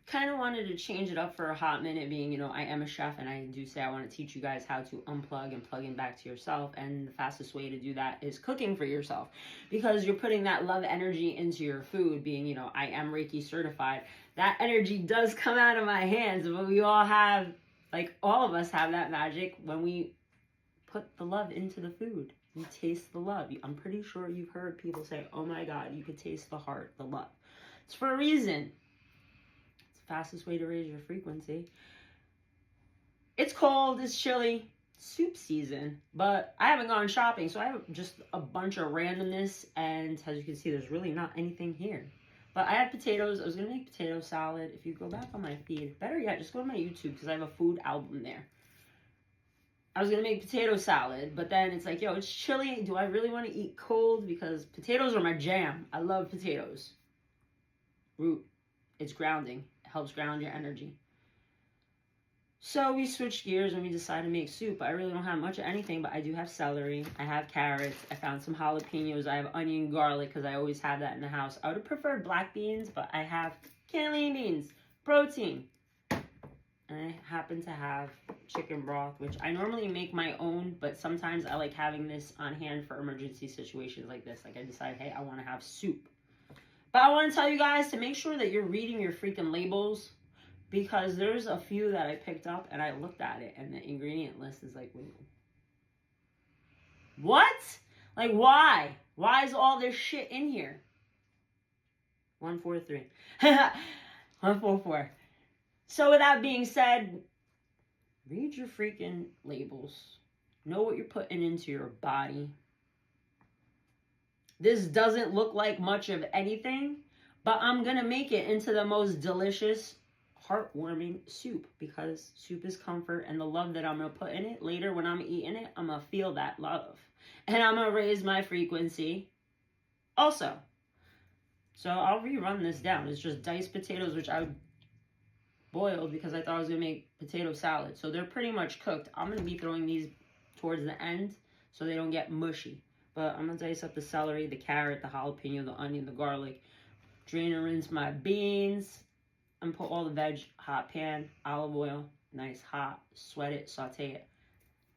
kind of wanted to change it up for a hot minute, being, you know, I am a chef and I do say I want to teach you guys how to unplug and plug in back to yourself. And the fastest way to do that is cooking for yourself, because you're putting that love energy into your food. Being, you know, I am Reiki certified. That energy does come out of my hands, but we all have, like, all of us have that magic when we put the love into the food. You taste the love. I'm pretty sure you've heard people say, oh my God, you could taste the heart, the love. It's for a reason. Fastest way to raise your frequency. It's cold, it's chilly, soup season, but I haven't gone shopping, so I have just a bunch of randomness, and as you can see, there's really not anything here. But I had potatoes. I was gonna make potato salad. If you go back on my feed, better yet, just go to my YouTube, because I have a food album there. I was gonna make potato salad, but then it's like, yo, it's chilly. Do I really want to eat cold? Because potatoes are my jam. I love potatoes. Root. It's grounding. It helps ground your energy. So we switched gears and we decided to make soup. I really don't have much of anything, but I do have celery. I have carrots. I found some jalapeños. I have onion, garlic, because I always have that in the house. I would have preferred black beans, but I have cannellini beans, protein. And I happen to have chicken broth, which I normally make my own, but sometimes I like having this on hand for emergency situations like this. Like I decide, hey, I want to have soup. But I want to tell you guys to make sure that you're reading your freaking labels, because there's a few that I picked up and I looked at it and the ingredient list is like, wait, what? Like, why? Why is all this shit in here? 143. 144. So with that being said, read your freaking labels. Know what you're putting into your body. This doesn't look like much of anything, but I'm going to make it into the most delicious, heartwarming soup, because soup is comfort, and the love that I'm going to put in it later when I'm eating it, I'm going to feel that love. And I'm going to raise my frequency also. So I'll rerun this down. It's just diced potatoes, which I boiled because I thought I was going to make potato salad. So they're pretty much cooked. I'm going to be throwing these towards the end so they don't get mushy. But I'm going to dice up the celery, the carrot, the jalapeno, the onion, the garlic. Drain and rinse my beans. And put all the veg, hot pan, olive oil, nice hot. Sweat it, saute it.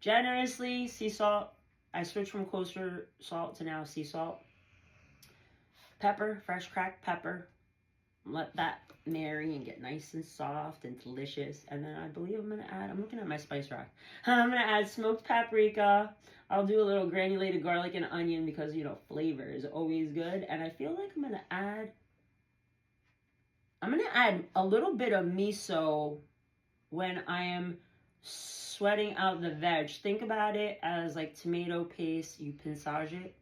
Generously, sea salt. I switched from kosher salt to now sea salt. Pepper, fresh cracked pepper. Let that marry and get nice and soft and delicious. And then I believe I'm going to add, I'm looking at my spice rack. I'm going to add smoked paprika. I'll do a little granulated garlic and onion because, you know, flavor is always good. And I feel like I'm going to add a little bit of miso when I am sweating out the veg. Think about it as like tomato paste. You pinçage it.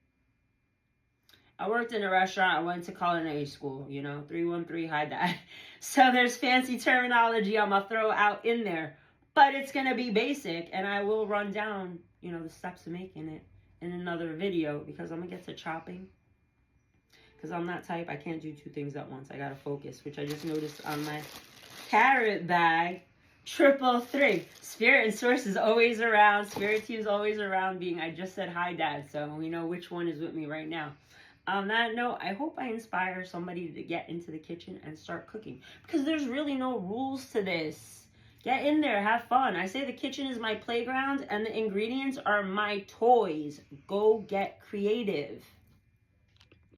I worked in a restaurant. I went to culinary school, you know, 313, hi dad. So there's fancy terminology I'm going to throw out in there. But it's going to be basic, and I will run down, you know, the steps of making it in another video, because I'm going to get to chopping. Because I'm that type. I can't do two things at once. I got to focus, which I just noticed on my carrot bag. 333. Spirit and source is always around. Spirit team is always around, being I just said hi dad, so we know which one is with me right now. On that note, I hope I inspire somebody to get into the kitchen and start cooking, because there's really no rules to this. Get in there, have fun. I say the kitchen is my playground and the ingredients are my toys. Go get creative.